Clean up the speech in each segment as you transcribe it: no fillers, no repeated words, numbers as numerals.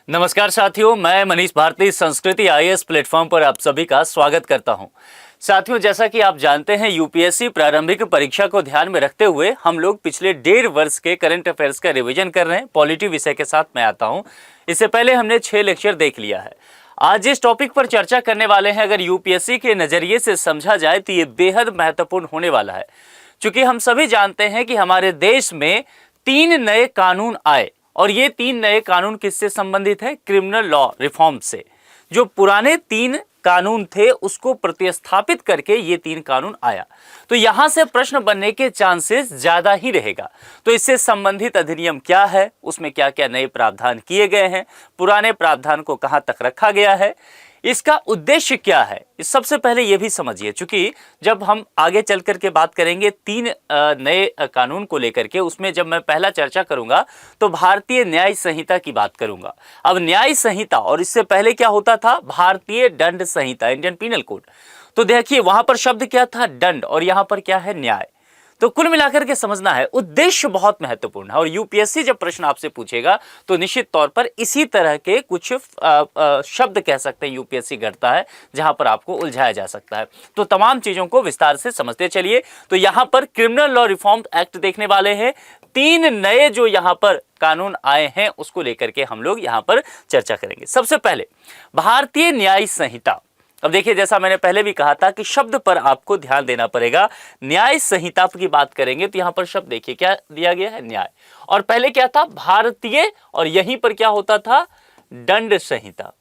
नमस्कार साथियों, मैं मनीष भारती संस्कृति आईएएस प्लेटफॉर्म पर आप सभी का स्वागत करता हूं। साथियों, जैसा कि आप जानते हैं, यूपीएससी प्रारंभिक परीक्षा को ध्यान में रखते हुए हम लोग पिछले 1.5 वर्ष के करंट अफेयर्स का रिवीजन कर रहे हैं। पॉलिटी विषय के साथ मैं आता हूं। इससे पहले हमने 6 लेक्चर देख लिया है। आज जिस टॉपिक पर चर्चा करने वाले हैं, अगर यूपीएससी के नजरिए से समझा जाए तो ये बेहद महत्वपूर्ण होने वाला है। चूंकि हम सभी जानते हैं कि हमारे देश में 3 नए कानून आए और ये 3 नए कानून किससे संबंधित है? क्रिमिनल लॉ रिफॉर्म से। जो पुराने 3 कानून थे उसको प्रतिस्थापित करके ये 3 कानून आया, तो यहां से प्रश्न बनने के चांसेस ज्यादा ही रहेगा। तो इससे संबंधित अधिनियम क्या है, उसमें क्या क्या नए प्रावधान किए गए हैं, पुराने प्रावधान को कहां तक रखा गया है, इसका उद्देश्य क्या है, इस सबसे पहले ये भी समझिए। चूंकि जब हम आगे चल करके बात करेंगे 3 नए कानून को लेकर के, उसमें जब मैं पहला चर्चा करूंगा तो भारतीय न्याय संहिता की बात करूंगा। अब न्याय संहिता और इससे पहले क्या होता था? भारतीय दंड संहिता, इंडियन पीनल कोड। तो देखिए वहां पर शब्द क्या था? दंड, और यहां पर क्या है? न्याय। तो कुल मिलाकर के समझना है, उद्देश्य बहुत महत्वपूर्ण है। और यूपीएससी जब प्रश्न आपसे पूछेगा तो निश्चित तौर पर इसी तरह के कुछ शब्द कह सकते हैं यूपीएससी गढ़ता है, जहां पर आपको उलझाया जा सकता है। तो तमाम चीजों को विस्तार से समझते चलिए। तो यहां पर क्रिमिनल लॉ रिफॉर्म एक्ट देखने वाले हैं। 3 नए जो यहां पर कानून आए हैं उसको लेकर के हम लोग यहां पर चर्चा करेंगे। सबसे पहले भारतीय न्याय संहिता। अब देखिए, जैसा मैंने पहले भी कहा था कि शब्द पर आपको ध्यान देना पड़ेगा। न्याय संहिता की बात करेंगे तो यहां पर शब्द देखिए क्या दिया गया है? न्याय। और पहले क्या था? भारतीय, और यहीं पर क्या होता था? दंड संहिता।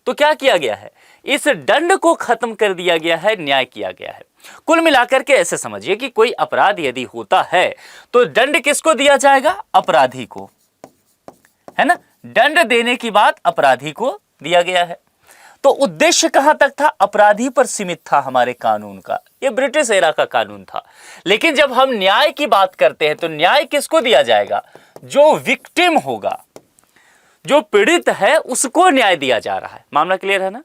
तो क्या किया गया है? इस दंड को खत्म कर दिया गया है, न्याय किया गया है। कुल मिलाकर के ऐसे समझिए कि कोई अपराध यदि होता है तो दंड किसको दिया जाएगा? अपराधी को, है ना। दंड देने की बात अपराधी को दिया गया है। तो उद्देश्य कहां तक था? अपराधी पर सीमित था हमारे कानून का। यह ब्रिटिश एरा का कानून था। लेकिन जब हम न्याय की बात करते हैं तो न्याय किसको दिया जाएगा? जो विक्टिम होगा, जो पीड़ित है, उसको न्याय दिया जा रहा है। मामला क्लियर है ना।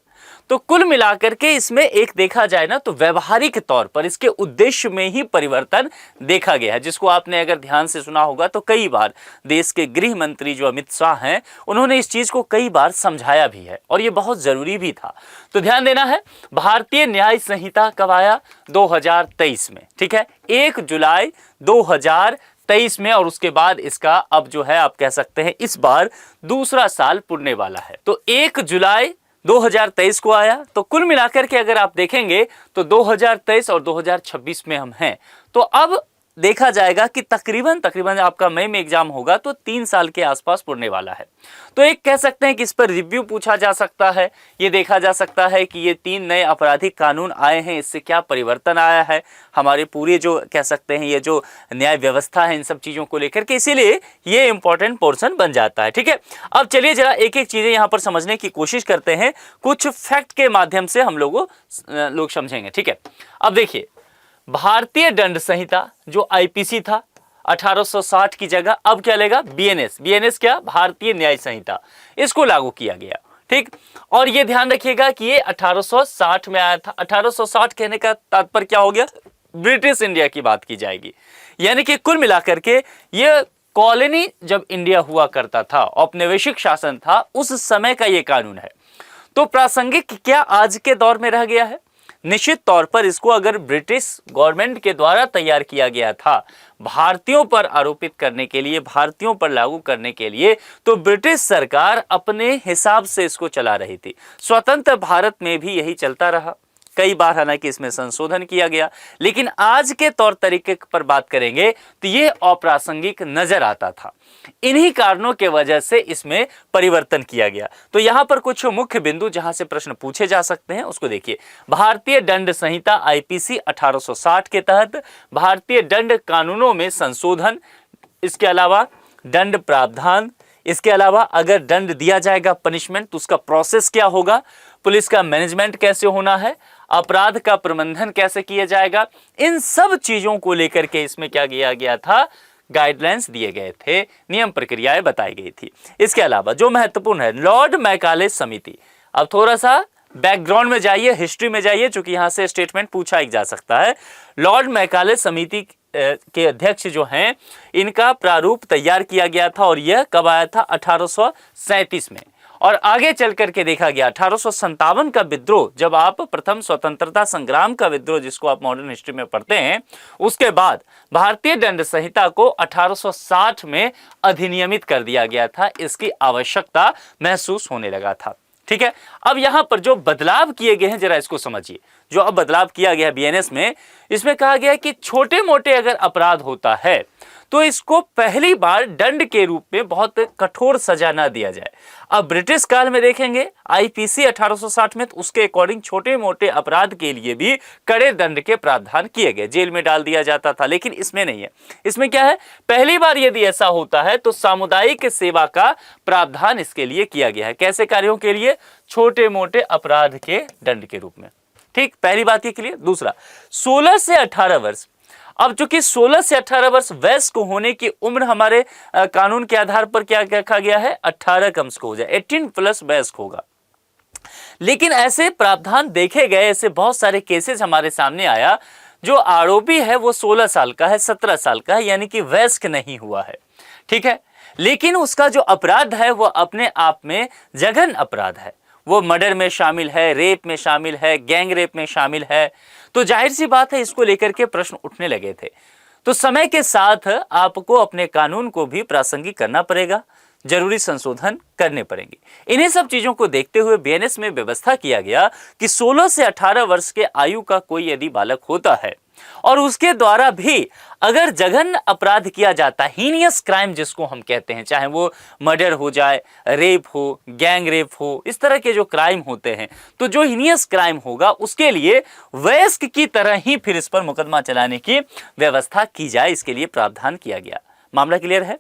तो कुल मिलाकर के इसमें एक देखा जाए ना तो व्यवहारिक तौर पर इसके उद्देश्य में ही परिवर्तन देखा गया है, जिसको आपने अगर ध्यान से सुना होगा तो कई बार देश के गृह मंत्री जो अमित शाह हैं, उन्होंने इस चीज को कई बार समझाया भी है और ये बहुत जरूरी भी था। तो ध्यान देना है, भारतीय न्याय संहिता कब आया? 2023 में, ठीक है, 1 जुलाई 2023 में। और उसके बाद इसका अब जो है आप कह सकते हैं इस बार दूसरा साल पुरने वाला है। तो 1 जुलाई 2023 को आया। तो कुल मिलाकर के अगर आप देखेंगे तो 2023 और 2026 में हम हैं। तो अब देखा जाएगा कि तकरीबन आपका मई में एग्जाम होगा तो 3 साल के आसपास पुरने वाला है। तो एक कह सकते हैं कि इस पर रिव्यू पूछा जा सकता है। ये देखा जा सकता है कि ये 3 नए आपराधिक कानून आए हैं, इससे क्या परिवर्तन आया है हमारे पूरे जो कह सकते हैं ये जो न्याय व्यवस्था है, इन सब चीजों को लेकर के। इसीलिए ये इंपॉर्टेंट पोर्शन बन जाता है, ठीक है। अब चलिए जरा एक एक चीजें यहां पर समझने की कोशिश करते हैं, कुछ फैक्ट के माध्यम से हम लोग समझेंगे, ठीक है। अब देखिए, भारतीय दंड संहिता जो आईपीसी था 1860 की जगह अब क्या लेगा? बीएनएस। बीएनएस क्या? भारतीय न्याय संहिता। इसको लागू किया गया, ठीक। और ये ध्यान रखिएगा कि ये 1860 में आया था। 1860 कहने का तात्पर्य क्या हो गया? ब्रिटिश इंडिया की बात की जाएगी। यानी कि कुल मिलाकर के ये कॉलोनी जब इंडिया हुआ करता था, औपनिवेशिक शासन था, उस समय का ये कानून है। तो प्रासंगिक क्या आज के दौर में रह गया है? निश्चित तौर पर इसको अगर ब्रिटिश गवर्नमेंट के द्वारा तैयार किया गया था भारतीयों पर आरोपित करने के लिए, भारतीयों पर लागू करने के लिए, तो ब्रिटिश सरकार अपने हिसाब से इसको चला रही थी। स्वतंत्र भारत में भी यही चलता रहा। कई बार हालांकि इसमें संशोधन किया गया, लेकिन आज के तौर तरीके पर बात करेंगे तो ये अप्रासंगिक नजर आता था। इन्हीं कारणों के वजह से इसमें परिवर्तन किया गया। तो यहां पर कुछ मुख्य बिंदु जहां से प्रश्न पूछे जा सकते हैं उसको देखिए। भारतीय दंड संहिता आईपीसी 1860 के तहत भारतीय दंड कानूनों में संशोधन, इसके अलावा दंड प्रावधान, इसके अलावा अगर दंड दिया जाएगा पनिशमेंट तो उसका प्रोसेस क्या होगा, पुलिस का मैनेजमेंट कैसे होना है, अपराध का प्रबंधन कैसे किया जाएगा, इन सब चीजों को लेकर के इसमें क्या किया गया था? गाइडलाइंस दिए गए थे, नियम प्रक्रियाएं बताई गई थी। इसके अलावा जो महत्वपूर्ण है, लॉर्ड मैकाले समिति। अब थोड़ा सा बैकग्राउंड में जाइए, हिस्ट्री में जाइए, चूंकि यहां से स्टेटमेंट पूछा ही जा सकता है। लॉर्ड मैकाले समिति के अध्यक्ष जो हैं, इनका प्रारूप तैयार किया गया था और यह कब आया था? 1837 में। और आगे चल करके देखा गया 1857 का विद्रोह, जब आप प्रथम स्वतंत्रता संग्राम का विद्रोह जिसको आप मॉडर्न हिस्ट्री में पढ़ते हैं, उसके बाद भारतीय दंड संहिता को 1860 में अधिनियमित कर दिया गया था। इसकी आवश्यकता महसूस होने लगा था। ठीक है, अब यहां पर जो बदलाव किए गए हैं जरा इसको समझिए। जो अब बदलाव किया गया है बीएनएस में, इसमें कहा गया है कि छोटे मोटे अगर अपराध होता है तो इसको पहली बार दंड के रूप में बहुत कठोर सजा ना दिया जाए। अब ब्रिटिश काल में देखेंगे आईपीसी 1860 में, तो उसके अकॉर्डिंग छोटे मोटे अपराध के लिए भी कड़े दंड के प्रावधान किए गए, जेल में डाल दिया जाता था। लेकिन इसमें नहीं है। इसमें क्या है, पहली बार यदि ऐसा होता है तो सामुदायिक सेवा का प्रावधान इसके लिए किया गया है। कैसे कार्यों के लिए? छोटे मोटे अपराध के दंड के रूप में। ठीक, पहली बात ये क्लियर। दूसरा, 16 से 18 वर्ष। अब चूंकि 16 से 18 वर्ष वयस्क होने की उम्र हमारे कानून के आधार पर क्या रखा गया है, 18 कम से हो जाए, 18 प्लस वयस्क होगा। लेकिन ऐसे प्रावधान देखे गए, ऐसे बहुत सारे केसेस हमारे सामने आया, जो आरोपी है वो 16 साल का है, 17 साल का है, यानी कि वयस्क नहीं हुआ है। ठीक है, लेकिन उसका जो अपराध है वो अपने आप में जघन अपराध है। वो मर्डर में शामिल है, रेप में शामिल है, गैंग रेप में शामिल है। तो जाहिर सी बात है इसको लेकर के प्रश्न उठने लगे थे। तो समय के साथ आपको अपने कानून को भी प्रासंगिक करना पड़ेगा, जरूरी संशोधन करने पड़ेंगे। इन्हीं सब चीजों को देखते हुए बीएनएस में व्यवस्था किया गया कि 16 से 18 वर्ष के आयु का कोई यदि बालक होता है और उसके द्वारा भी अगर जघन्य अपराध किया जाता है, हीनियस क्राइम जिसको हम कहते हैं, चाहे वो मर्डर हो जाए, रेप हो, गैंग रेप हो, इस तरह के जो क्राइम होते हैं, तो जो हीनियस क्राइम होगा उसके लिए वयस्क की तरह ही फिर इस पर मुकदमा चलाने की व्यवस्था की जाए, इसके लिए प्रावधान किया गया। मामला क्लियर है?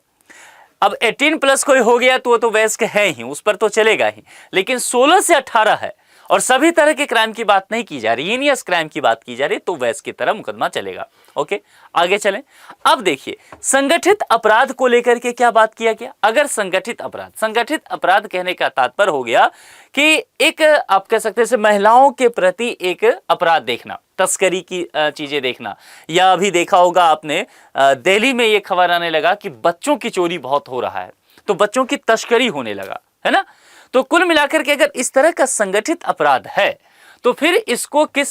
अब 18 प्लस कोई हो गया तो वो तो वयस्क है ही, उस पर तो चलेगा ही। लेकिन 16 से 18 है और सभी तरह के क्राइम की बात नहीं की जा रही, हीनियस क्राइम की बात की जा रही, तो वयस्क की तरह मुकदमा चलेगा। ओके, आगे चलें। अब देखिए संगठित अपराध को लेकर के क्या बात किया गया। अगर संगठित अपराध कहने का तात्पर्य हो गया कि एक आप कह सकते हैं महिलाओं के प्रति एक अपराध देखना, तस्करी की चीजें देखना, या अभी देखा होगा आपने दिल्ली में ये खबर आने लगा कि बच्चों की चोरी बहुत हो रहा है, तो बच्चों की तस्करी होने लगा है ना। तो कुल मिलाकर के अगर इस तरह का संगठित अपराध है तो फिर इसको किस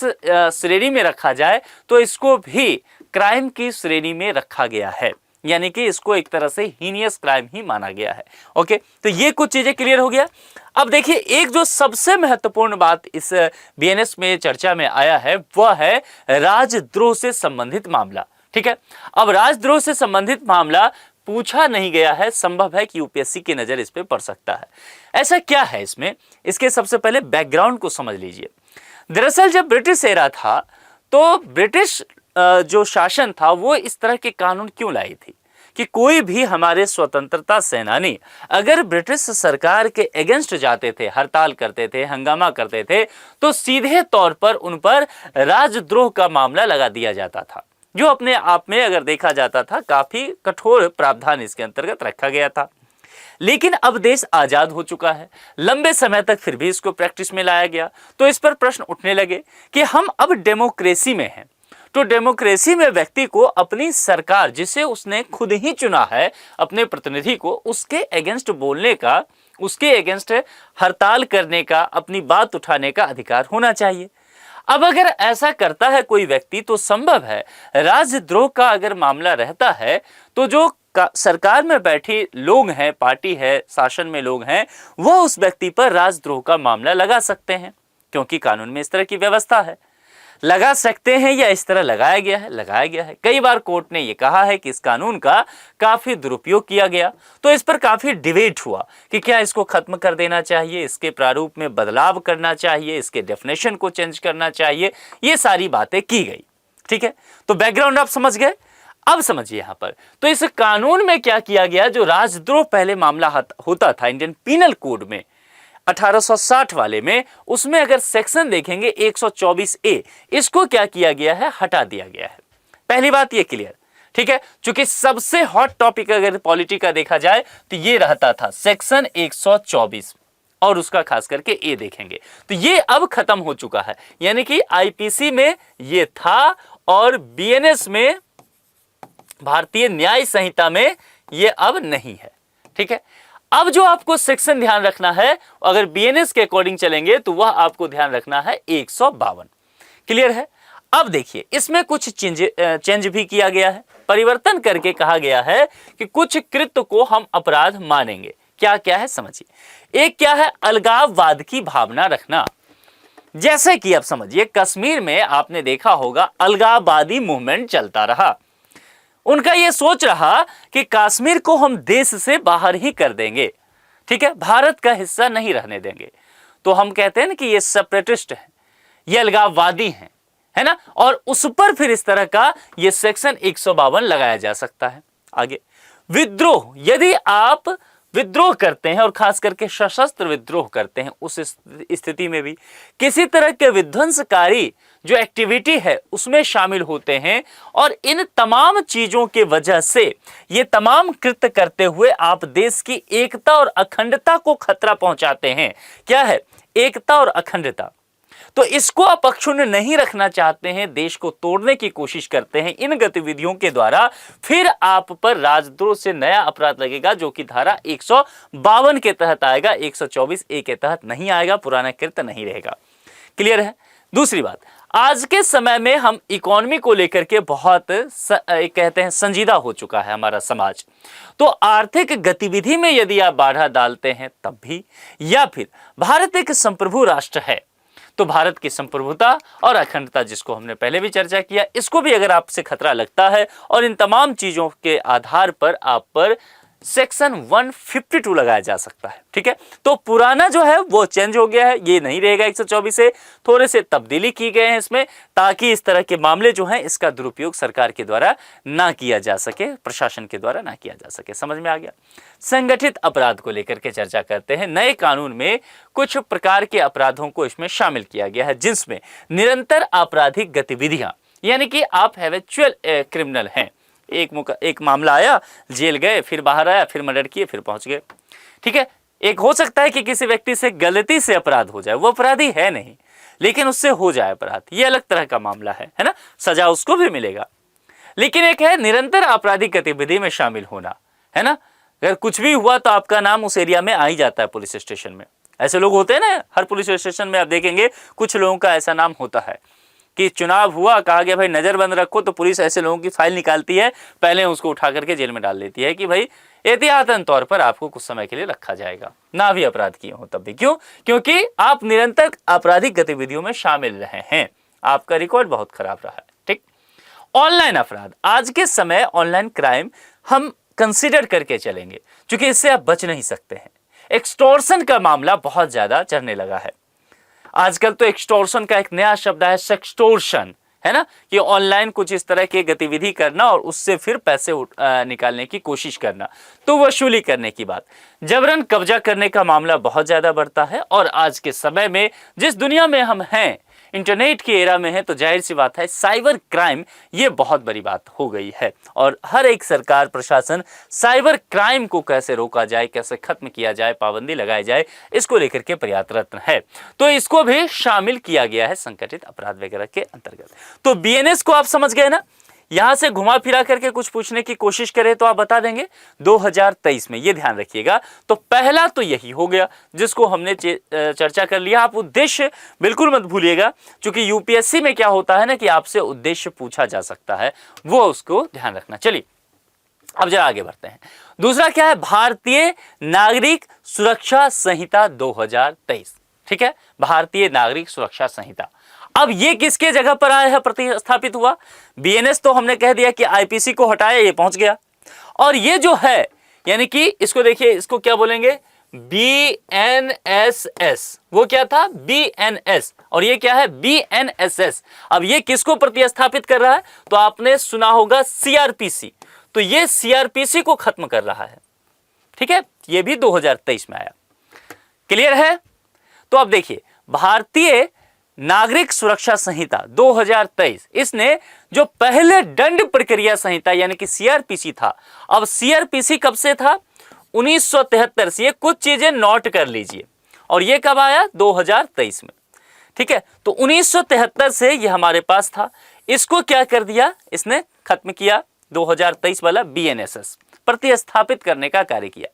श्रेणी में रखा जाए, तो इसको भी क्राइम की श्रेणी में रखा गया है, यानी कि इसको एक तरह से हीनियस क्राइम ही माना गया है। ओके, तो ये कुछ चीजें क्लियर हो गया। अब देखिए एक जो सबसे महत्वपूर्ण बात इस बीएनएस में चर्चा में आया है वह है राजद्रोह से संबंधित मामला। ठीक है, अब राजद्रोह से संबंधित मामला पूछा नहीं गया है, संभव है कि यूपीएससी की नजर इस पे पड़ सकता है। ऐसा क्या है इसमें, इसके सबसे पहले बैकग्राउंड को समझ लीजिए। दरअसल जब ब्रिटिश एरा था तो ब्रिटिश जो शासन था वो इस तरह के कानून क्यों लाई थी कि कोई भी हमारे स्वतंत्रता सेनानी अगर ब्रिटिश सरकार के अगेंस्ट जाते थे, हड़ताल करते थे, हंगामा करते थे, तो सीधे तौर पर उन पर राजद्रोह का मामला लगा दिया जाता था, जो अपने आप में अगर देखा जाता था काफी कठोर प्रावधान इसके अंतर्गत रखा गया था। लेकिन अब देश आजाद हो चुका है, लंबे समय तक फिर भी इसको प्रैक्टिस में लाया गया। तो इस पर प्रश्न उठने लगे कि हम अब डेमोक्रेसी में हैं, तो डेमोक्रेसी में व्यक्ति को अपनी सरकार जिसे उसने खुद ही चुना है, अपने प्रतिनिधि को, उसके अगेंस्ट बोलने का, उसके अगेंस्ट हड़ताल करने का, अपनी बात उठाने का अधिकार होना चाहिए। अब अगर ऐसा करता है कोई व्यक्ति तो संभव है राजद्रोह का अगर मामला रहता है तो जो सरकार में बैठे लोग हैं, पार्टी है, शासन में लोग हैं, वह उस व्यक्ति पर राजद्रोह का मामला लगा सकते हैं, क्योंकि कानून में इस तरह की व्यवस्था है। लगा सकते हैं या इस तरह लगाया गया है। कई बार कोर्ट ने यह कहा है कि इस कानून का काफी दुरुपयोग किया गया, तो इस पर काफी डिबेट हुआ कि क्या इसको खत्म कर देना चाहिए, इसके प्रारूप में बदलाव करना चाहिए, इसके डेफिनेशन को चेंज करना चाहिए, ये सारी बातें की गई। ठीक है, तो बैकग्राउंड आप समझ गए। अब समझिए यहां पर, तो इस कानून में क्या किया गया, जो राजद्रोह पहले मामला होता था इंडियन पीनल कोड में 1860 वाले में, उसमें अगर सेक्शन देखेंगे 124A, इसको क्या किया गया है, हटा दिया गया है। पहली बात ये क्लियर। ठीक है, क्योंकि सबसे हॉट टॉपिक अगर पॉलिटी का देखा जाए तो ये रहता था सेक्शन 124 और उसका खास करके ए देखेंगे तो ये अब खत्म हो चुका है, यानी कि आईपीसी में ये था और बीएनएस में, भारतीय न्याय संहिता में ये अब नहीं है। ठीक है, अब जो आपको सेक्शन ध्यान रखना है, अगर बीएनएस के अकॉर्डिंग चलेंगे तो वह आपको ध्यान रखना है 152। क्लियर है। अब देखिए इसमें कुछ चेंज भी किया गया है, परिवर्तन करके कहा गया है कि कुछ कृत्य को हम अपराध मानेंगे। क्या क्या है समझिए। एक क्या है, अलगाववाद की भावना रखना। जैसे कि आप समझिए कश्मीर में आपने देखा होगा अलगाववादी मूवमेंट चलता रहा। उनका यह सोच रहा कि कश्मीर को हम देश से बाहर ही कर देंगे, ठीक है, भारत का हिस्सा नहीं रहने देंगे। तो हम कहते हैं ना कि ये सेपरेटिस्ट है, ये अलगाववादी हैं, है ना। और उस पर फिर इस तरह का ये सेक्शन 152 लगाया जा सकता है। आगे विद्रोह, यदि आप विद्रोह करते हैं और खास करके सशस्त्र विद्रोह करते हैं, उस स्थिति में भी किसी तरह के विध्वंसकारी जो एक्टिविटी है उसमें शामिल होते हैं, और इन तमाम चीजों के वजह से ये तमाम कृत्य करते हुए आप देश की एकता और अखंडता को खतरा पहुंचाते हैं। क्या है, एकता और अखंडता। तो इसको आप अक्षुण्ण नहीं रखना चाहते हैं, देश को तोड़ने की कोशिश करते हैं इन गतिविधियों के द्वारा, फिर आप पर राजद्रोह से नया अपराध लगेगा जो कि धारा 152 के तहत आएगा, 124A के तहत नहीं आएगा, पुराना कृत्य नहीं रहेगा। क्लियर है। दूसरी बात, आज के समय में हम इकोनॉमी को लेकर के बहुत कहते हैं संजीदा हो चुका है हमारा समाज। तो आर्थिक गतिविधि में यदि आप बाधा डालते हैं तब भी, या फिर भारत एक संप्रभु राष्ट्र है तो भारत की संप्रभुता और अखंडता, जिसको हमने पहले भी चर्चा किया, इसको भी अगर आपसे खतरा लगता है और इन तमाम चीजों के आधार पर आप पर सेक्शन 152 लगाया जा सकता है। ठीक है, तो पुराना जो है वो चेंज हो गया है, ये नहीं रहेगा 124 से, थोड़े से तब्दीली की गए हैं इसमें, ताकि इस तरह के मामले जो हैं इसका दुरुपयोग सरकार के द्वारा ना किया जा सके, प्रशासन के द्वारा ना किया जा सके। समझ में आ गया। संगठित अपराध को लेकर के चर्चा करते हैं। नए कानून में कुछ प्रकार के अपराधों को इसमें शामिल किया गया है, जिसमें निरंतर आपराधिक गतिविधियां, यानी कि आप हैबिचुअल क्रिमिनल हैं, एक मामला आया, जेल गए, फिर बाहर आया, फिर मर्डर किए, फिर पहुंच गए। ठीक है, एक हो सकता है कि किसी व्यक्ति से गलती से अपराध हो जाए, वो अपराधी है नहीं लेकिन उससे हो जाए अपराध, ये अलग तरह का मामला है ना, सजा उसको भी मिलेगा। लेकिन एक है निरंतर आपराधिक गतिविधि में शामिल होना, है ना। अगर कुछ भी हुआ तो आपका नाम उस एरिया में आ ही जाता है पुलिस स्टेशन में। ऐसे लोग होते हैं ना, हर पुलिस स्टेशन में आप देखेंगे कुछ लोगों का ऐसा नाम होता है कि चुनाव हुआ, कहा गया भाई नजरबंद रखो, तो पुलिस ऐसे लोगों की फाइल निकालती है, पहले उसको उठा करके जेल में डाल देती है कि भाई एहतियातन तौर पर आपको कुछ समय के लिए रखा जाएगा, ना भी अपराध किए हो तब भी। क्यों? क्योंकि आप निरंतर आपराधिक गतिविधियों में शामिल रहे हैं, आपका रिकॉर्ड बहुत खराब रहा है। ठीक। ऑनलाइन अपराध, आज के समय ऑनलाइन क्राइम हम कंसिडर करके चलेंगे क्योंकि इससे आप बच नहीं सकते हैं। एक्सटॉर्शन का मामला बहुत ज्यादा चलने लगा है आजकल। तो एक्सटॉर्शन का एक नया शब्द है सेक्सटोर्शन, है ना, कि ऑनलाइन कुछ इस तरह की गतिविधि करना और उससे फिर पैसे निकालने की कोशिश करना, तो वसूली करने की बात। जबरन कब्जा करने का मामला बहुत ज्यादा बढ़ता है, और आज के समय में जिस दुनिया में हम हैं, इंटरनेट की एरा में है, तो जाहिर सी बात है साइबर क्राइम ये बहुत बड़ी बात हो गई है, और हर एक सरकार प्रशासन साइबर क्राइम को कैसे रोका जाए, कैसे खत्म किया जाए, पाबंदी लगाई जाए, इसको लेकर के प्रयासरत है। तो इसको भी शामिल किया गया है संगठित अपराध वगैरह के अंतर्गत। तो बीएनएस को आप समझ गए ना। यहां से घुमा फिरा करके कुछ पूछने की कोशिश करें तो आप बता देंगे 2023 में, ये ध्यान रखिएगा। तो पहला तो यही हो गया जिसको हमने चर्चा कर लिया। आप उद्देश्य बिल्कुल मत भूलिएगा, क्योंकि यूपीएससी में क्या होता है ना कि आपसे उद्देश्य पूछा जा सकता है, वो उसको ध्यान रखना। चलिए अब जरा आगे बढ़ते हैं। दूसरा क्या है, भारतीय नागरिक सुरक्षा संहिता 2023। ठीक है, भारतीय नागरिक सुरक्षा संहिता। अब ये किसके जगह पर आया है, प्रतिस्थापित हुआ? बीएनएस तो हमने कह दिया कि आईपीसी को हटाया, ये पहुंच गया। और ये जो है, यानी कि इसको देखिए, इसको क्या बोलेंगे, बीएनएसएस। वो क्या था, बीएनएस, और ये क्या है, बीएनएसएस। अब ये किसको प्रतिस्थापित कर रहा है? तो आपने सुना होगा सीआरपीसी, तो ये सीआरपीसी को खत्म कर रहा है। ठीक है, ये भी 2023 में आया। क्लियर है? तो अब देखिए, भारतीय नागरिक सुरक्षा संहिता 2023, इसने जो पहले दंड प्रक्रिया संहिता यानी कि सीआरपीसी था, अब सीआरपीसी कब से था, 1973 से। ये कुछ चीजें नोट कर लीजिए, और ये कब आया, 2023 में। ठीक है, तो 1973 से ये हमारे पास था, इसको क्या कर दिया, इसने खत्म किया, 2023 वाला बीएनएसएस। प्रतिस्थापित करने का कार्य किया।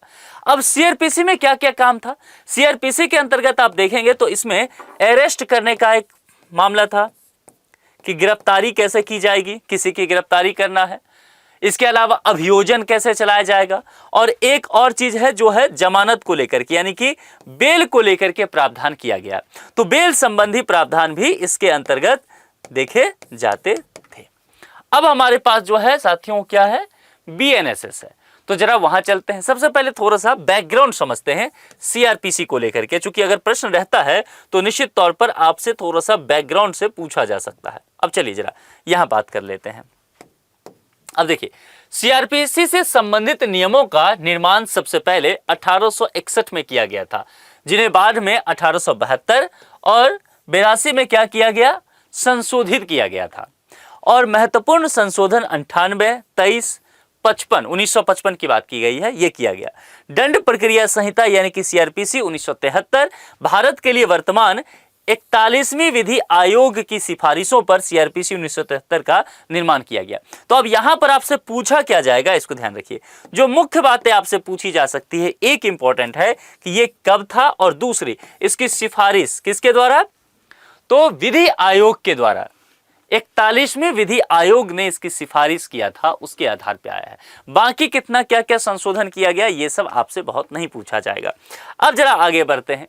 अब सीआरपीसी में क्या क्या काम था? सीआरपीसी के अंतर्गत आप देखेंगे तो इसमें अरेस्ट करने का एक मामला था कि गिरफ्तारी कैसे की जाएगी, किसी की गिरफ्तारी करना है। इसके अलावा अभियोजन कैसे चलाया जाएगा, और एक और चीज है जो है जमानत को लेकर के, यानी कि बेल को लेकर के प्रावधान किया गया। तो बेल संबंधी प्रावधान भी इसके अंतर्गत देखे जाते थे। अब हमारे पास जो है साथियों क्या है, बीएनएसएस है। तो जरा वहां चलते हैं। सबसे पहले थोड़ा सा बैकग्राउंड समझते हैं सीआरपीसी को लेकर के, चूंकि अगर प्रश्न रहता है तो निश्चित तौर पर आपसे थोड़ा सा बैकग्राउंड से पूछा जा सकता है। अब चलिए जरा यहां बात कर लेते हैं। अब देखिए, सीआरपीसी से संबंधित नियमों का निर्माण सबसे पहले 1861 में किया गया था, जिन्हें बाद में 1872 और 82 में क्या किया गया, संशोधित किया गया था। और महत्वपूर्ण संशोधन 98, 23, 55, 1955 की बात की गई है, यह किया गया। दंड प्रक्रिया संहिता यानी कि सीआरपीसी 1973 भारत के लिए वर्तमान 41वीं विधि आयोग की सिफारिशों पर सीआरपीसी 1973 का निर्माण किया गया। तो अब यहां पर आपसे पूछा क्या जाएगा, इसको ध्यान रखिए। जो मुख्य बातें आपसे पूछी जा सकती है, एक इंपॉर्टेंट है कि ये कब था, और दूसरी इसकी सिफारिश किसके द्वारा, तो विधि आयोग के द्वारा। 41वें विधि आयोग ने इसकी सिफारिश किया था, उसके आधार पर आया है। बाकी कितना क्या क्या संशोधन किया गया, ये सब आपसे बहुत नहीं पूछा जाएगा। अब जरा आगे बढ़ते हैं।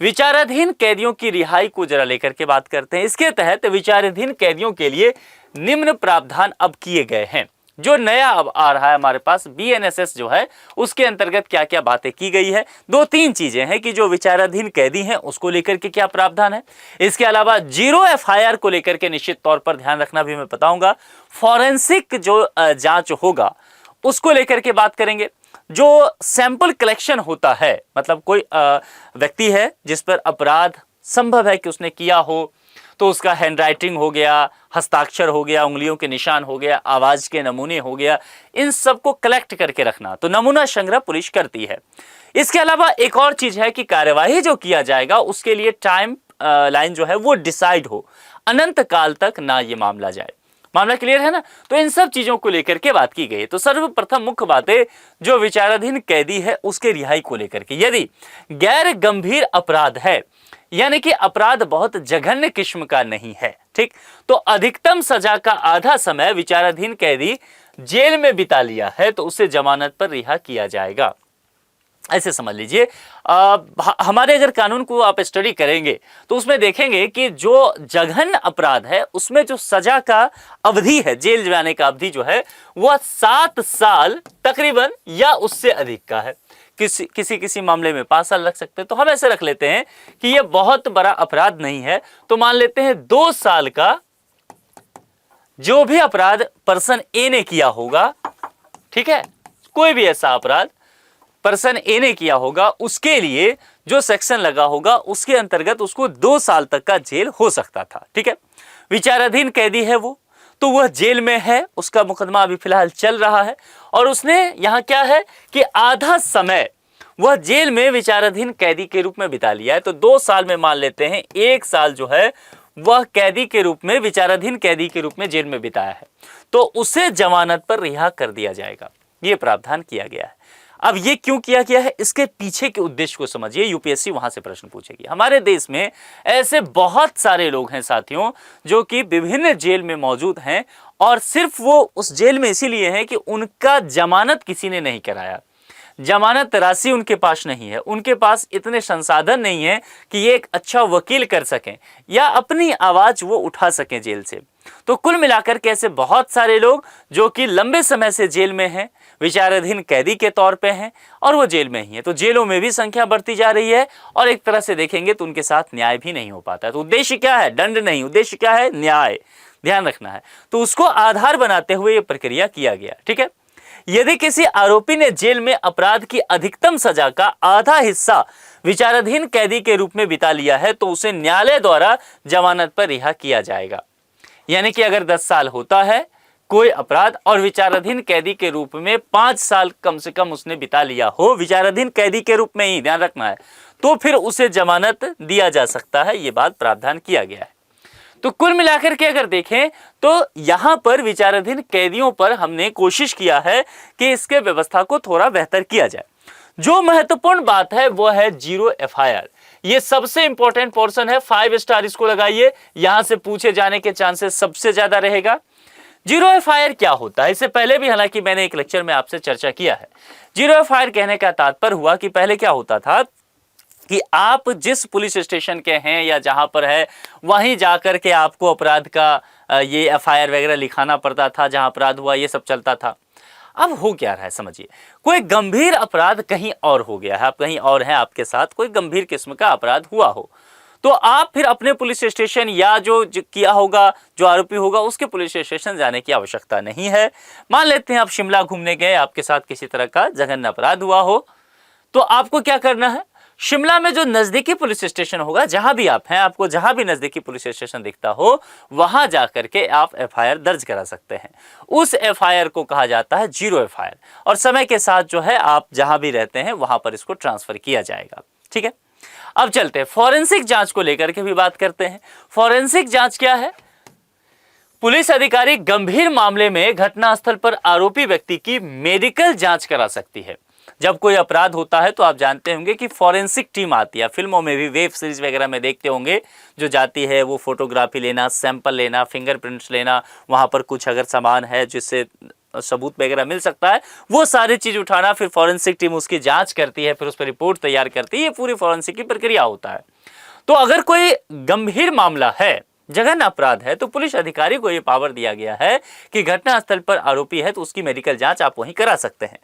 विचाराधीन कैदियों की रिहाई को जरा लेकर के बात करते हैं। इसके तहत विचाराधीन कैदियों के लिए निम्न प्रावधान अब किए गए हैं। जो नया अब आ रहा है हमारे पास बीएनएसएस जो है, उसके अंतर्गत क्या क्या बातें की गई है। 2-3 चीजें हैं कि जो विचाराधीन कैदी हैं उसको लेकर के क्या प्रावधान है। इसके अलावा 0 एफआईआर को लेकर के निश्चित तौर पर ध्यान रखना भी मैं बताऊंगा। फॉरेंसिक जो जांच होगा उसको लेकर के बात करेंगे। जो सैंपल कलेक्शन होता है, मतलब कोई व्यक्ति है जिस पर अपराध संभव है कि उसने किया हो, तो उसका हैंडराइटिंग हो गया, हस्ताक्षर हो गया, उंगलियों के निशान हो गया, आवाज के नमूने हो गया, इन सबको कलेक्ट करके रखना, तो नमूना संग्रह पुलिस करती है। इसके अलावा एक और चीज है कि कार्यवाही जो किया जाएगा उसके लिए टाइम लाइन जो है वो डिसाइड हो, अनंत काल तक ना ये मामला जाए। मामला क्लियर है ना? तो इन सब चीजों को लेकर के बात की गई। तो सर्वप्रथम मुख्य बातें जो विचाराधीन कैदी है उसके रिहाई को लेकर के, यदि गैर गंभीर अपराध है, यानी कि अपराध बहुत जघन्य किस्म का नहीं है, ठीक, तो अधिकतम सजा का आधा समय विचाराधीन कैदी जेल में बिता लिया है तो उसे जमानत पर रिहा किया जाएगा। ऐसे समझ लीजिए। हमारे अगर कानून को आप स्टडी करेंगे तो उसमें देखेंगे कि जो जघन्य अपराध है उसमें जो सजा का अवधि है, जेल जाने का अवधि जो है वह 7 साल तकरीबन या उससे अधिक का है। किसी मामले में 5 साल रख सकते हैं। तो हम ऐसे रख लेते हैं कि यह बहुत बड़ा अपराध नहीं है, तो मान लेते हैं 2 साल का जो भी अपराध पर्सन ए ने किया होगा, ठीक है, कोई भी ऐसा अपराध पर्सन ए ने किया होगा, उसके लिए जो सेक्शन लगा होगा उसके अंतर्गत उसको 2 साल तक का जेल हो सकता था, ठीक है। विचाराधीन कैदी है वो, तो वह जेल में है, उसका मुकदमा अभी फिलहाल चल रहा है और उसने यहां क्या है कि आधा समय वह जेल में विचाराधीन कैदी के रूप में बिता लिया है। तो 2 साल में मान लेते हैं 1 साल जो है वह कैदी के रूप में, विचाराधीन कैदी के रूप में जेल में बिताया है, तो उसे जमानत पर रिहा कर दिया जाएगा। यह प्रावधान किया गया है। अब ये क्यों किया गया है, इसके पीछे के उद्देश्य को समझिए। यूपीएससी वहां से प्रश्न पूछेगी। हमारे देश में ऐसे बहुत सारे लोग हैं साथियों जो कि विभिन्न जेल में मौजूद हैं और सिर्फ वो उस जेल में इसीलिए हैं कि उनका जमानत किसी ने नहीं कराया, जमानत राशि उनके पास नहीं है, उनके पास इतने संसाधन नहीं है कि ये एक अच्छा वकील कर सकें या अपनी आवाज वो उठा सकें जेल से। तो कुल मिलाकर के ऐसे बहुत सारे लोग जो कि लंबे समय से जेल में हैं, विचाराधीन कैदी के तौर पे हैं और वो जेल में ही है। तो जेलों में भी संख्या बढ़ती जा रही है और एक तरह से देखेंगे तो उनके साथ न्याय भी नहीं हो पाता। तो उद्देश्य क्या है, दंड नहीं, उद्देश्य क्या है, न्याय, ध्यान रखना है। तो उसको आधार बनाते हुए ये प्रक्रिया किया गया, ठीक है। यदि किसी आरोपी ने जेल में अपराध की अधिकतम सजा का आधा हिस्सा विचाराधीन कैदी के रूप में बिता लिया है तो उसे न्यायालय द्वारा जमानत पर रिहा किया जाएगा। यानी कि अगर 10 साल होता है कोई अपराध और विचाराधीन कैदी के रूप में 5 साल कम से कम उसने बिता लिया हो, विचाराधीन कैदी के रूप में ही, ध्यान रखना है, तो फिर उसे जमानत दिया जा सकता है। यह बात प्रावधान किया गया है। तो कुल मिलाकर के अगर देखें तो यहां पर विचाराधीन कैदियों पर हमने कोशिश किया है कि इसके व्यवस्था को थोड़ा बेहतर किया जाए। जो महत्वपूर्ण बात है वो है 0 FIR। ये सबसे इंपॉर्टेंट पोर्शन है, 5 स्टार इसको लगाइए, यहां से पूछे जाने के चांसेस सबसे ज्यादा रहेगा। 0 FIR क्या होता है, इससे पहले भी हालांकि मैंने एक लेक्चर में आपसे चर्चा किया है। 0 FIR कहने का तात्पर्य हुआ कि पहले क्या होता था कि आप जिस पुलिस स्टेशन के हैं या जहां पर है वहीं जाकर के आपको अपराध का ये FIR वगैरह लिखाना पड़ता था, जहां अपराध हुआ ये सब चलता था। अब हो क्या रहा है समझिए, कोई गंभीर अपराध कहीं और हो गया है, आप कहीं और हैं, आपके साथ कोई गंभीर किस्म का अपराध हुआ हो, तो आप फिर अपने पुलिस स्टेशन या जो किया होगा, जो आरोपी होगा, उसके पुलिस स्टेशन जाने की आवश्यकता नहीं है। मान लेते हैं आप शिमला घूमने गए, आपके साथ किसी तरह का जघन्य अपराध हुआ हो, तो आपको क्या करना है, शिमला में जो नजदीकी पुलिस स्टेशन होगा, जहां भी आप हैं, आपको जहां भी नजदीकी पुलिस स्टेशन दिखता हो वहां जाकर के आप FIR दर्ज करा सकते हैं। उस FIR को कहा जाता है 0 FIR, और समय के साथ जो है आप जहां भी रहते हैं वहां पर इसको ट्रांसफर किया जाएगा। ठीक है, अब चलते हैं फॉरेंसिक जांच को लेकर के भी बात करते हैं। फॉरेंसिक जांच क्या है? पुलिस अधिकारी गंभीर मामले में घटनास्थल पर आरोपी व्यक्ति की मेडिकल जांच करा सकती है। जब कोई अपराध होता है तो आप जानते होंगे कि फॉरेंसिक टीम आती है, फिल्मों में भी, वेब सीरीज वगैरह में देखते होंगे, जो जाती है वो फोटोग्राफी लेना, सैंपल लेना, फिंगरप्रिंट्स लेना, वहां पर कुछ अगर सामान है जिससे सबूत वगैरह मिल सकता है, वो सारी चीज उठाना, फिर फॉरेंसिक टीम उसकी जांच करती है, फिर उस पर रिपोर्ट तैयार करती है। ये पूरी फॉरेंसिक की प्रक्रिया होता है। तो अगर कोई गंभीर मामला है, जघन्य अपराध है, तो पुलिस अधिकारी को यह पावर दिया गया है कि घटनास्थल पर आरोपी है तो उसकी मेडिकल जांच आप वहीं करा सकते हैं।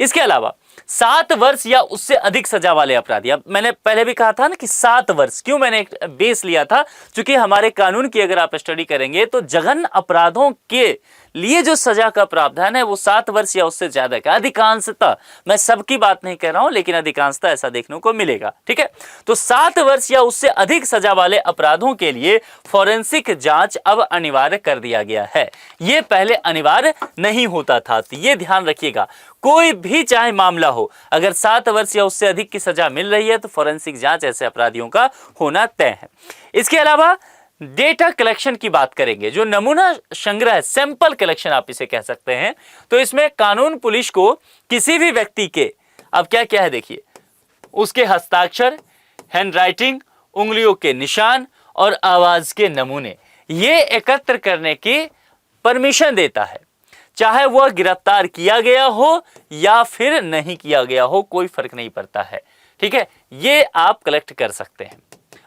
इसके अलावा 7 वर्ष या उससे अधिक सजा वाले अपराधी, अब मैंने पहले भी कहा था ना कि 7 वर्ष, क्यों मैंने एक बेस लिया था, क्योंकि हमारे कानून की अगर आप स्टडी करेंगे तो जघन्य अपराधों के लिए जो सजा का प्रावधान है वो 7 वर्ष या उससे ज्यादा का, अधिकांशतः, मैं सबकी बात नहीं कह रहा हूं लेकिन अधिकांशतः ऐसा देखने को मिलेगा। ठीक है, तो 7 वर्ष या उससे अधिक सजा वाले अपराधों के लिए फॉरेंसिक जांच अब अनिवार्य कर दिया गया है। यह पहले अनिवार्य नहीं होता था, तो ये ध्यान रखिएगा। कोई भी चाहे मामला हो, अगर 7 वर्ष या उससे अधिक की सजा मिल रही है तो फॉरेंसिक जांच ऐसे अपराधियों का होना तय है। इसके अलावा डेटा कलेक्शन की बात करेंगे, जो नमूना संग्रह, सैंपल कलेक्शन आप इसे कह सकते हैं, तो इसमें कानून पुलिस को किसी भी व्यक्ति के, अब क्या क्या है देखिए, उसके हस्ताक्षर, हैंडराइटिंग, उंगलियों के निशान और आवाज के नमूने, ये एकत्र करने की परमिशन देता है। चाहे वह गिरफ्तार किया गया हो या फिर नहीं किया गया हो, कोई फर्क नहीं पड़ता है। ठीक है, ये आप कलेक्ट कर सकते हैं।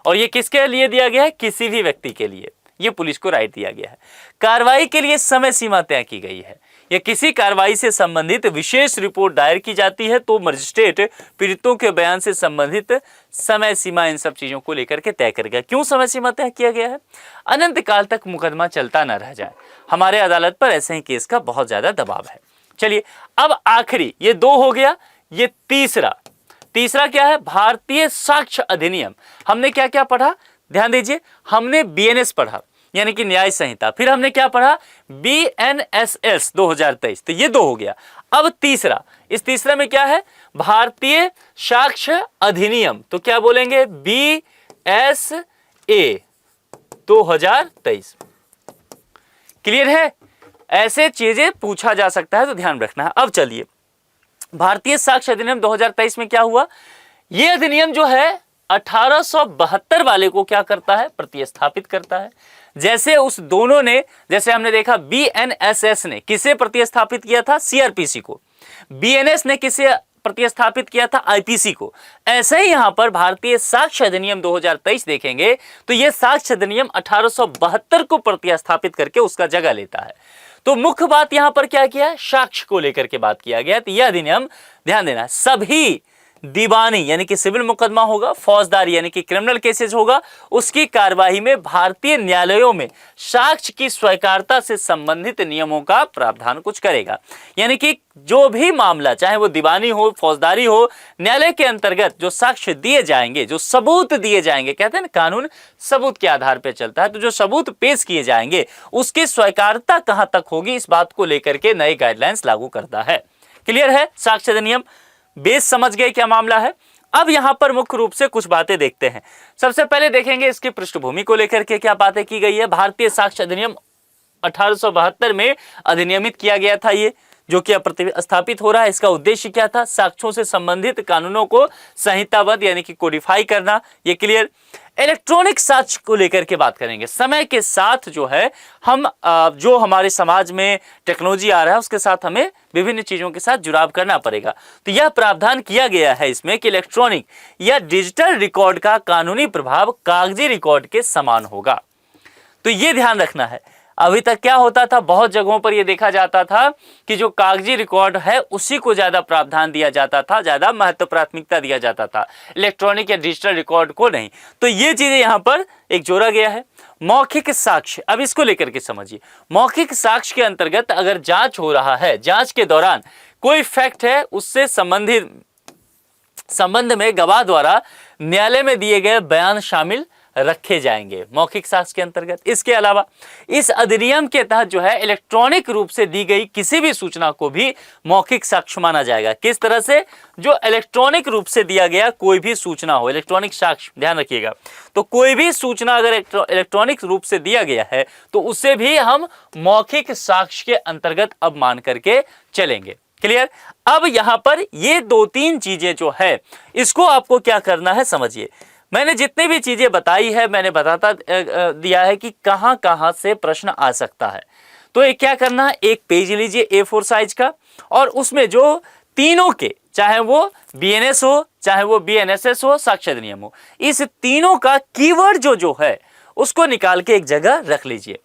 और ये किसके लिए दिया गया है? किसी भी व्यक्ति के लिए ये पुलिस को राइट दिया गया है। कार्रवाई के लिए समय सीमा तय की गई है। या किसी कार्रवाई से संबंधित विशेष रिपोर्ट दायर की जाती है तो मजिस्ट्रेट पीड़ितों के बयान से संबंधित समय सीमा, इन सब चीजों को लेकर के तय करेगा। क्यों समय सीमा तय किया गया है? अनंत काल तक मुकदमा चलता न रह जाए। हमारे अदालत पर ऐसे ही केस का बहुत ज्यादा दबाव है। चलिए, अब आखिरी, ये 2 हो गया, ये तीसरा क्या है? भारतीय साक्ष्य अधिनियम। हमने क्या क्या पढ़ा? ध्यान दीजिए, हमने BNS पढ़ा, यानी कि न्याय संहिता। फिर हमने क्या पढ़ा? BNSS 2023। तो ये 2 हो गया। अब तीसरा, इस तीसरे में क्या है? भारतीय साक्ष्य अधिनियम। तो क्या बोलेंगे? BSA 2023। क्लियर है? ऐसे चीजें पूछा जा सकता है, तो ध्यान रखना है। अब चलिए, भारतीय साक्ष्य अधिनियम 2023 में क्या हुआ? यह अधिनियम जो है 1872 वाले को क्या करता है? प्रतिस्थापित करता है। जैसे उस दोनों ने, जैसे हमने देखा BNSS ने किसे प्रतिस्थापित किया था? CRPC को। BNS ने किसे प्रतिस्थापित किया था? IPC को। ऐसे ही यहां पर भारतीय साक्ष्य अधिनियम 2023 देखेंगे तो यह साक्ष्य अधिनियम 1872 को प्रतिस्थापित करके उसका जगह लेता है। तो मुख्य बात यहां पर क्या किया है? साक्ष्य को लेकर के बात किया गया। तो यह अधिनियम, ध्यान देना, सभी दीवानी यानी कि सिविल मुकदमा होगा, फौजदारी यानी कि क्रिमिनल केसेस होगा, उसकी कार्यवाही में भारतीय न्यायालयों में साक्ष्य की स्वीकार्यता से संबंधित नियमों का प्रावधान कुछ करेगा। यानी कि जो भी मामला, चाहे वो दीवानी हो, फौजदारी हो, न्यायालय के अंतर्गत जो साक्ष्य दिए जाएंगे, जो सबूत दिए जाएंगे, कहते हैं ना कानून सबूत के आधार पर चलता है, तो जो सबूत पेश किए जाएंगे उसकी स्वीकार्यता कहां तक होगी, इस बात को लेकर के नए गाइडलाइंस लागू करता है। क्लियर है? साक्ष्य अधिनियम बेस समझ गए क्या मामला है। अब यहाँ पर मुख्य रूप से कुछ बातें देखते हैं। सबसे पहले देखेंगे इसकी पृष्ठभूमि को लेकर के क्या बातें की गई है। भारतीय साक्ष्य अधिनियम 1872 में अधिनियमित किया गया था, ये जो कि प्रतिस्थापित हो रहा है। इसका उद्देश्य क्या था? साक्ष्यों से संबंधित कानूनों को संहिताबद्ध यानी कि कोडिफाई करना, ये क्लियर। इलेक्ट्रॉनिक साक्ष्य को लेकर के बात करेंगे। समय के साथ जो है हम जो हमारे समाज में टेक्नोलॉजी आ रहा है उसके साथ हमें विभिन्न चीजों के साथ जुड़ाव करना पड़ेगा। तो यह प्रावधान किया गया है इसमें कि इलेक्ट्रॉनिक या डिजिटल रिकॉर्ड का कानूनी प्रभाव कागजी रिकॉर्ड के समान होगा। तो ये ध्यान रखना है। अभी तक क्या होता था, बहुत जगहों पर यह देखा जाता था कि जो कागजी रिकॉर्ड है उसी को ज्यादा प्रावधान दिया जाता था, ज्यादा महत्व प्राथमिकता दिया जाता था, इलेक्ट्रॉनिक या डिजिटल रिकॉर्ड को नहीं। तो ये चीजें यहां पर एक जोड़ा गया है। मौखिक साक्ष्य, अब इसको लेकर के समझिए। मौखिक साक्ष्य के अंतर्गत अगर जांच हो रहा है, जांच के दौरान कोई फैक्ट है, उससे संबंध में गवाह द्वारा न्यायालय में दिए गए बयान शामिल रखे जाएंगे मौखिक साक्ष्य के अंतर्गत। इसके अलावा इस अधिनियम के तहत जो है इलेक्ट्रॉनिक रूप से दी गई किसी भी सूचना को भी मौखिक साक्ष्य माना जाएगा। किस तरह से? जो इलेक्ट्रॉनिक रूप से दिया गया कोई भी सूचना हो, इलेक्ट्रॉनिक साक्ष्य, ध्यान रखिएगा। तो कोई भी सूचना अगर इलेक्ट्रॉनिक रूप से दिया गया है तो उसे भी हम मौखिक साक्ष्य के अंतर्गत अब मान करके चलेंगे। क्लियर? अब यहां पर ये 2-3 चीजें जो है इसको आपको क्या करना है समझिए। मैंने जितनी भी चीजें बताई है मैंने बताता दिया है कि कहां कहां से प्रश्न आ सकता है। तो ये क्या करना है, एक पेज लीजिए A4 साइज का, और उसमें जो तीनों के, चाहे वो BNS हो, चाहे वो BNSS हो, साक्ष्य अधिनियम हो, इस तीनों का कीवर्ड जो है उसको निकाल के एक जगह रख लीजिए,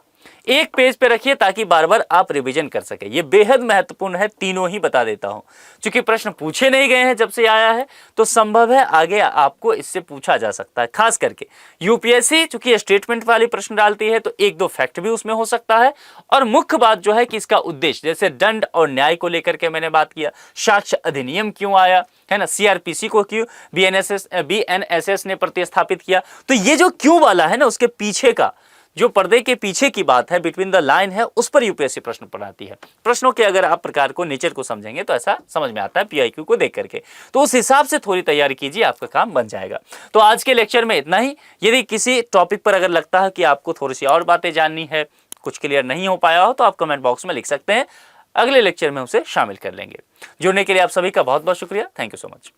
एक पेज पे रखिए ताकि बार बार आप रिवीजन कर सके। ये बेहद महत्वपूर्ण है, तीनों ही बता देता हूं। क्योंकि प्रश्न पूछे नहीं गए हैं जब से आया है तो संभव है आगे आपको इससे पूछा जा सकता है। खास करके यूपीएससी चूंकि स्टेटमेंट वाली प्रश्न डालती है तो 1-2 फैक्ट भी उसमें हो सकता है। और मुख्य बात जो है कि इसका उद्देश्य, जैसे दंड और न्याय को लेकर के मैंने बात किया, साक्ष्य अधिनियम क्यों आया है ना, CRPC को क्यों BNSS ने प्रतिस्थापित किया। तो ये जो क्यों वाला है ना, उसके पीछे का जो पर्दे के पीछे की बात है, बिटवीन द लाइन है, उस पर यूपीएससी प्रश्न पढ़ाती है। प्रश्नों के अगर आप प्रकार को, नेचर को समझेंगे तो ऐसा समझ में आता है PIQ को देख करके। तो उस हिसाब से थोड़ी तैयारी कीजिए, आपका काम बन जाएगा। तो आज के लेक्चर में इतना ही। यदि किसी टॉपिक पर अगर लगता है कि आपको थोड़ी सी और बातें जाननी है, कुछ क्लियर नहीं हो पाया हो, तो आप कमेंट बॉक्स में लिख सकते हैं, अगले लेक्चर में उसे शामिल कर लेंगे। जुड़ने के लिए आप सभी का बहुत बहुत शुक्रिया। Thank you so much.